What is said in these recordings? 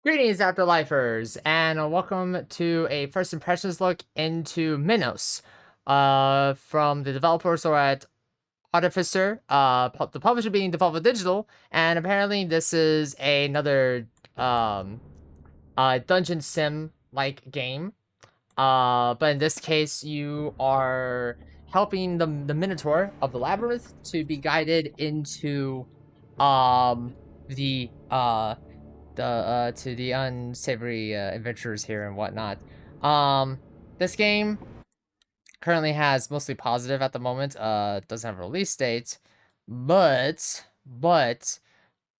Greetings, Afterlifers, and welcome to a first impressions look into Minos, from the developers are at Artificer, the publisher being Devolver Digital, and apparently this is another dungeon sim like game. But in this case, you are helping the Minotaur of the labyrinth to be guided into the to the unsavory adventures here and whatnot. Um, this game currently has mostly positive at the moment. Doesn't have a release date, but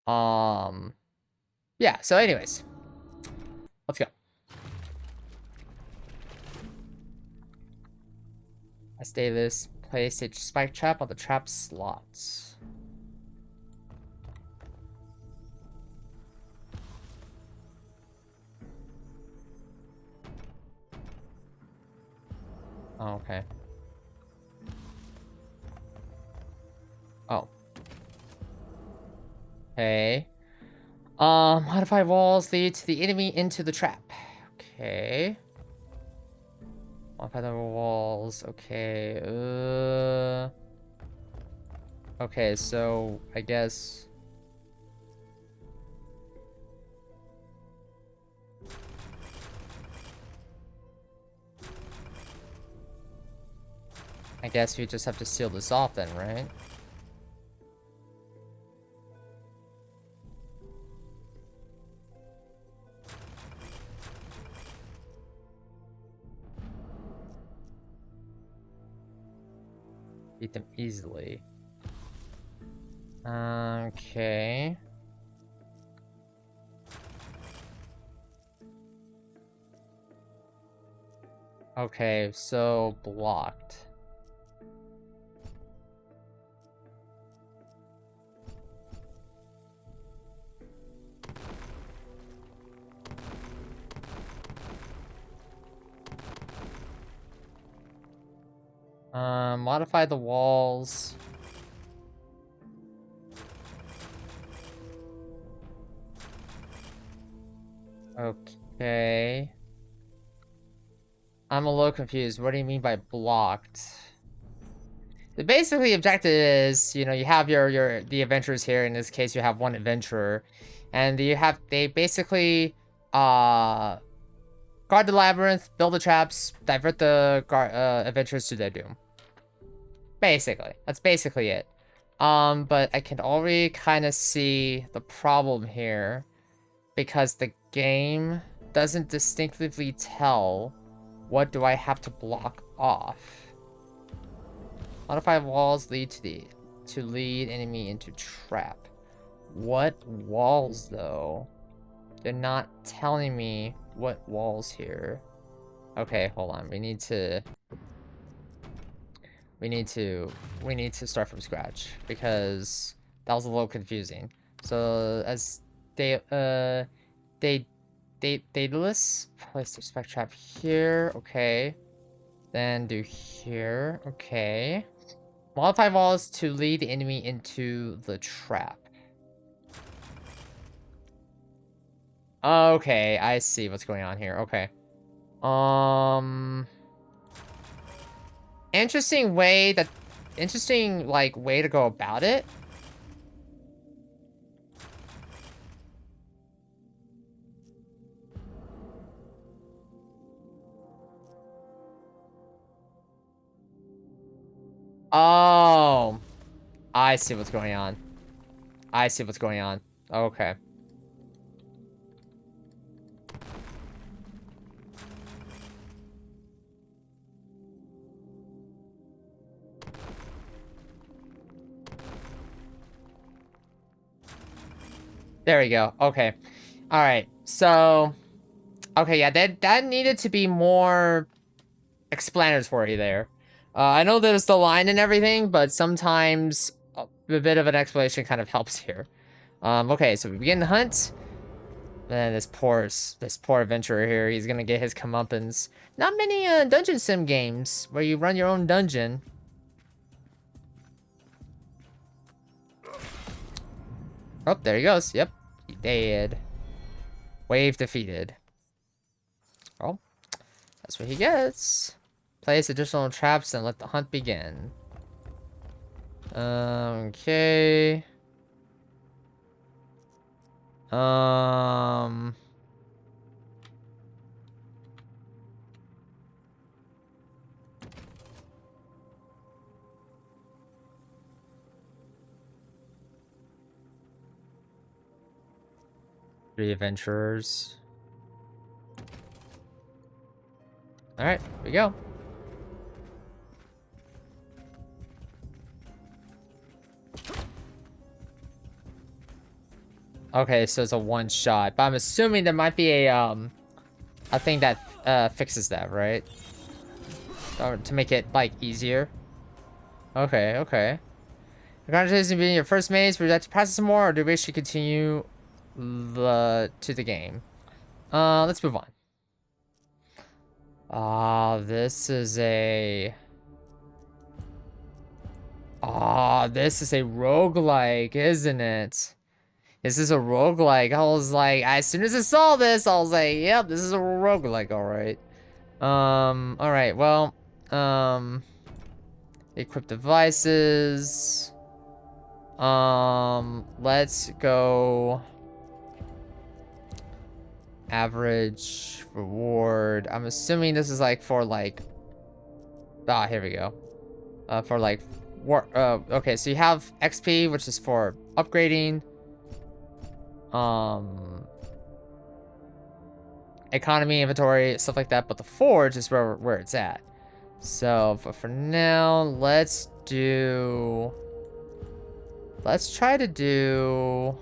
yeah. So, anyways, let's go. I stay this. Place a spike trap on the trap slots. Oh, okay. Oh. Okay. Modify walls lead to the enemy into the trap. Okay. Modify the walls. Okay. Okay, so I guess. I guess we just have to seal this off then, right? Beat them easily. Okay. Okay, so blocked. Modify the walls. Okay. I'm a little confused. What do you mean by blocked? Basically, objective is, you know, you have the adventurers here. In this case, you have one adventurer, and they basically guard the labyrinth, build the traps, divert the adventurers to their doom. Basically, that's basically it. But I can already kind of see the problem here because the game doesn't distinctively tell what do I have to block off. Modify walls lead to lead enemy into trap. What walls though? They're not telling me what walls here. Okay, hold on. We need to start from scratch because that was a little confusing. So as Daedalus, place the spec trap here. Okay, then do here. Okay, modify walls to lead the enemy into the trap. Okay, I see what's going on here. Okay, interesting way to go about it. Oh, I see what's going on. I see what's going on. Okay. There we go. Okay. All right. So, okay, yeah, that needed to be more explanatory there. I know there's the line and everything, but sometimes a bit of an explanation kind of helps here. Okay, so we begin the hunt. And this poor adventurer here, he's gonna get his comeuppance. Not many dungeon sim games where you run your own dungeon. Oh, there he goes. Yep, he dead. Wave defeated. Oh, that's what he gets. Place additional traps and let the hunt begin. Okay. Three adventurers. Alright, here we go. Okay, so it's a one shot, but I'm assuming there might be a thing that fixes that, right? Or to make it like easier. Okay, okay. Congratulations on being your first maze. Would you like to practice some more, or do you wish to continue to the game? Let's move on. This is a... this is a roguelike, isn't it? This is a roguelike. I was like, as soon as I saw this, I was like, yep, this is a roguelike, alright. Alright, well, equip devices. Let's go average reward. I'm assuming this is like for like, here we go. For like okay, so you have XP, which is for upgrading. Economy, inventory, stuff like that, but the forge is where it's at. So for now, let's try to do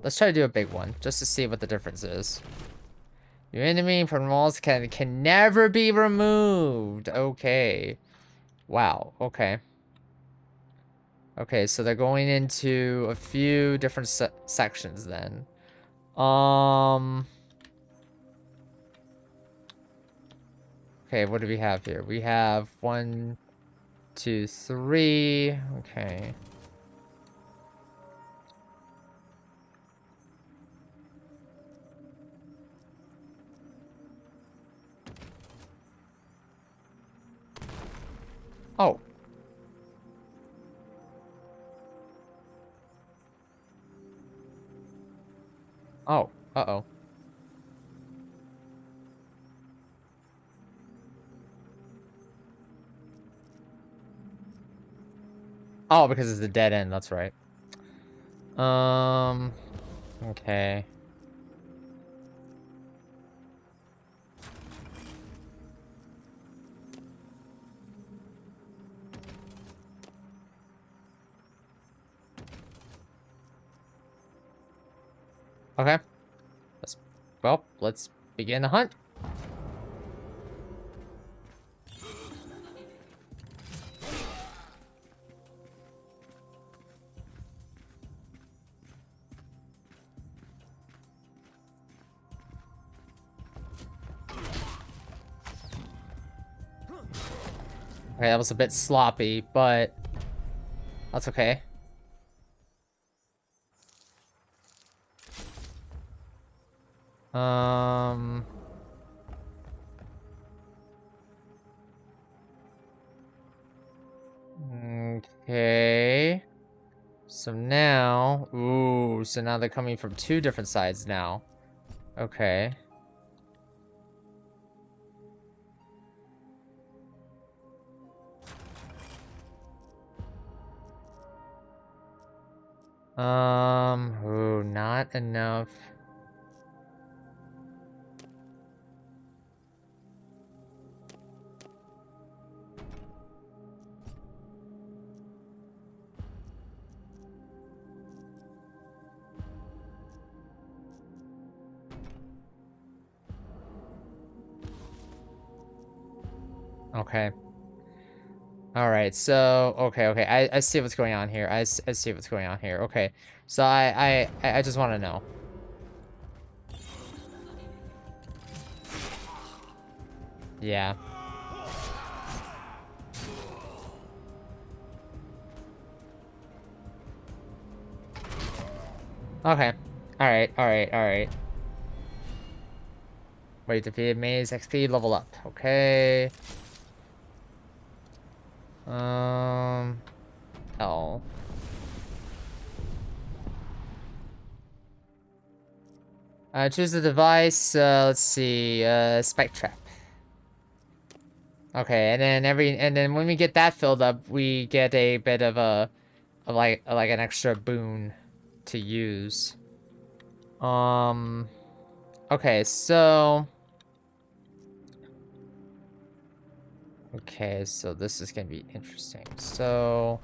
a big one just to see what the difference is. Your enemy from walls can never be removed. Okay. Wow. Okay. Okay, so they're going into a few different sections then. Okay, what do we have here? We have 1, 2, 3. Okay. Oh. Oh. Uh-oh. Oh, because it's a dead end, that's right. Okay. Okay. Let's begin the hunt. Okay, that was a bit sloppy, but that's okay. Okay. So now, so now they're coming from two different sides now. Okay. Not enough. Okay. All right. So, okay. I see what's going on here. I see what's going on here. Okay. So I just want to know. Yeah. Okay. Alright. Wait, defeated maze, XP, level up. Okay. Oh. Choose the device, let's see, spike trap. Okay, and then when we get that filled up, we get a bit of like an extra boon to use. Okay, so this is gonna be interesting. So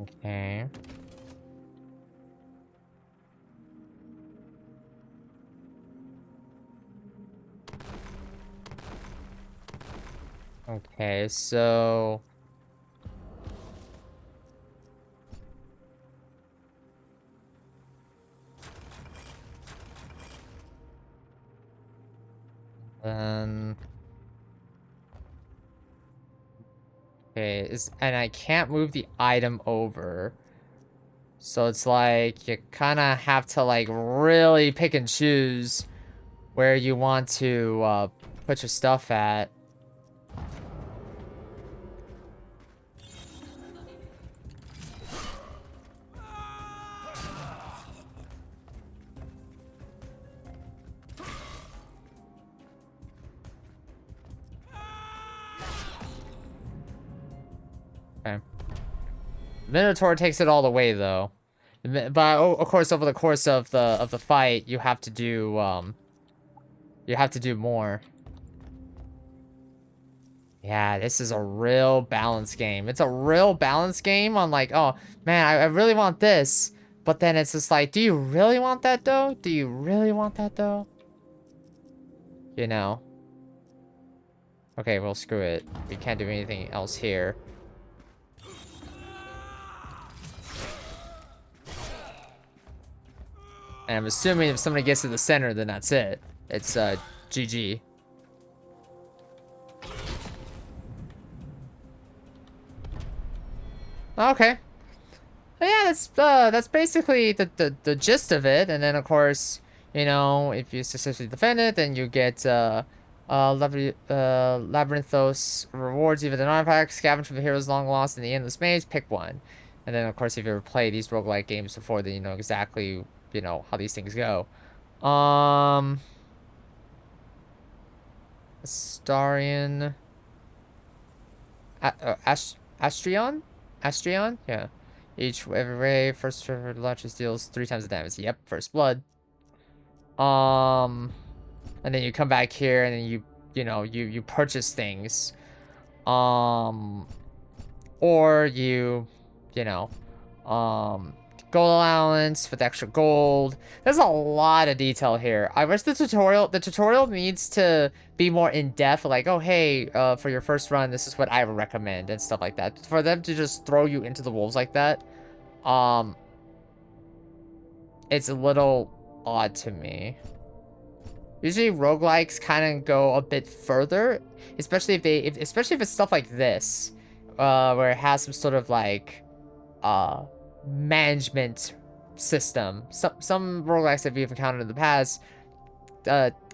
okay. Okay, so then okay, and I can't move the item over. So it's like you kind of have to like really pick and choose where you want to put your stuff at. Okay. Minotaur takes it all the way though. But of course, over the course of the fight, you have to do more. Yeah, this is a real balance game. It's a real balance game on like, oh man, I really want this, but then it's just like, do you really want that though? Do you really want that though? You know. Okay, well screw it. We can't do anything else here. And I'm assuming if somebody gets to the center, then that's it. It's GG. Okay. Yeah, that's basically the gist of it. And then of course, you know, if you successfully defend it, then you get labyrinths rewards, even an artifact, scavenge from the heroes long lost in the endless maze, pick one. And then of course, if you ever played these roguelike games before, then you know exactly, you know, how these things go. Astarion. Astrion? Astrion? Yeah. Every ray, first launches deals 3 times the damage. Yep, first blood. And then you come back here and then you purchase things. Or gold allowance with extra gold. There's a lot of detail here. I wish the tutorial needs to be more in-depth, like, oh hey, for your first run, this is what I would recommend and stuff like that. For them to just throw you into the wolves like that, it's a little odd to me. Usually roguelikes kind of go a bit further, especially if it's stuff like this, where it has some sort of like management system. Some roguelikes that we've encountered in the past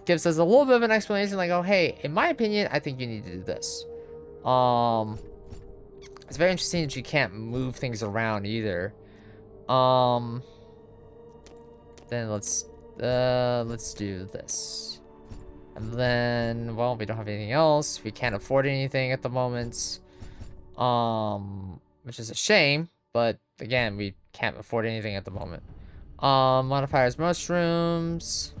gives us a little bit of an explanation, like, oh hey, in my opinion, I think you need to do this. It's very interesting that you can't move things around either. Then let's do this. And then, well, we don't have anything else. We can't afford anything at the moment. Which is a shame, but again, we can't afford anything at the moment. Modifiers, mushrooms.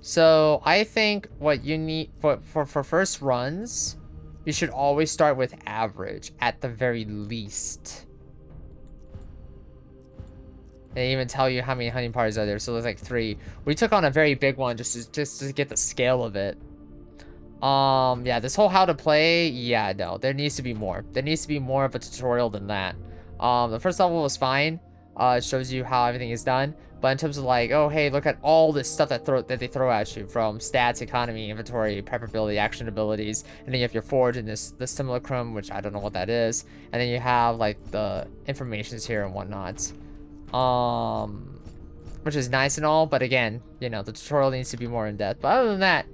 So I think what you need for first runs, you should always start with average at the very least. They even tell you how many hunting parties are there, so there's like 3. We took on a very big one just to get the scale of it. Yeah, this whole how to play, yeah, no, there needs to be more. There needs to be more of a tutorial than that. The first level was fine. It shows you how everything is done. But in terms of like, oh hey, look at all this stuff that they throw at you, from stats, economy, inventory, prep ability, action abilities, and then you have your forge and the simulacrum, which I don't know what that is, and then you have like the informations here and whatnot, which is nice and all, but again, you know, the tutorial needs to be more in depth. But other than that,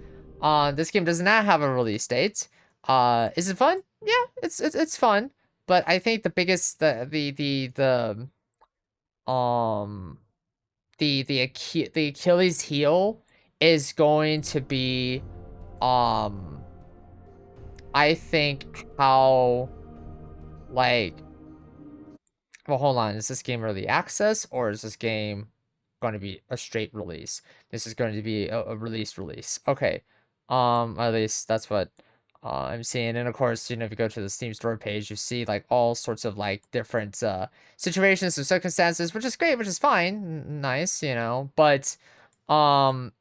this game does not have a release date. Is it fun? Yeah, it's fun, but I think the biggest um the Achilles heel is going to be, I think how, like, well, hold on, is this game early access or is this game going to be a straight release? This is going to be a release. Okay, at least that's what I'm seeing. And of course, you know, if you go to the Steam store page, you see like all sorts of like different situations and circumstances, which is great, which is fine, nice, you know. But um,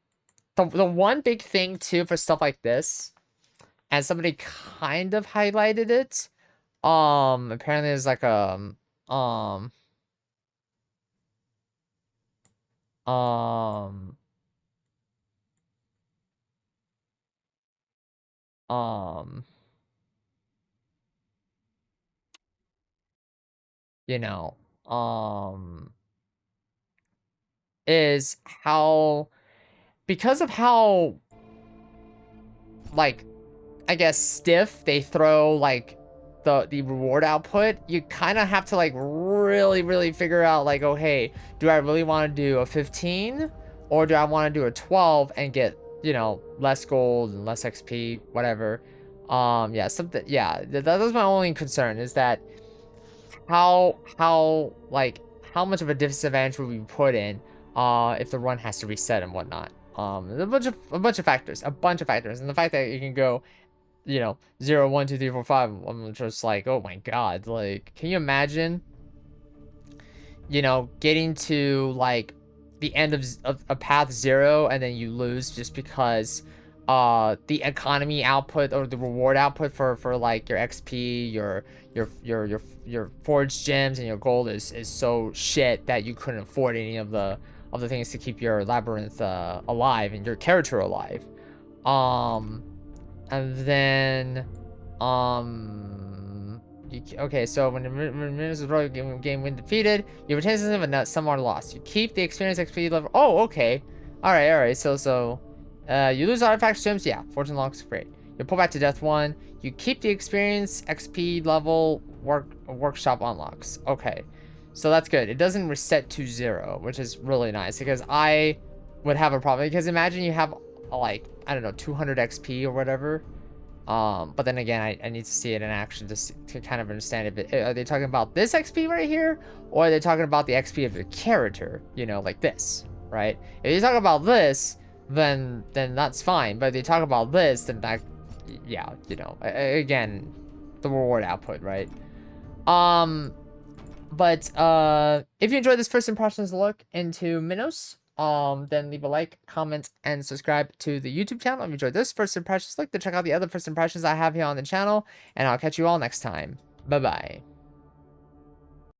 the one big thing too for stuff like this, and somebody kind of highlighted it. Apparently there's like um um um you know, is how, because of how, like, I guess stiff they throw like the reward output, you kind of have to like really figure out like, oh hey, do I really want to do a 15 or do I want to do a 12 and get, you know, less gold and less XP, whatever. Yeah, something, yeah, that was my only concern, is that like how much of a disadvantage would we put in if the run has to reset and whatnot. A bunch of factors, and the fact that you can go, you know, 0, 1, 2, 3, 4, 5. I'm just like, oh my god, like, can you imagine, you know, getting to like the end of path 0 and then you lose just because the economy output or the reward output for like your XP, your forged gems and your gold is so shit that you couldn't afford any of the things to keep your labyrinth alive and your character alive. um and then, okay, so when Minos is rogue game when defeated, you retain something but some are lost. You keep the experience XP level. Oh, okay. Alright. So, you lose artifacts, gems, yeah. Fortune logs, great. You pull back to death 1. You keep the experience XP level workshop unlocks. Okay. So that's good. It doesn't reset to 0, which is really nice, because I would have a problem. Because imagine you have like, I don't know, 200 XP or whatever. But then again, I need to see it in action to kind of understand if are they talking about this XP right here, or are they talking about the XP of the character, you know, like this, right? If you talk about this, then that's fine. But if they talk about this, then that, yeah, you know, again, the reward output, right? But if you enjoyed this first impressions look into Minos, then leave a like, comment, and subscribe to the YouTube channel. If you enjoyed this first impressions look, then check out the other first impressions I have here on the channel, and I'll catch you all next time. Bye bye.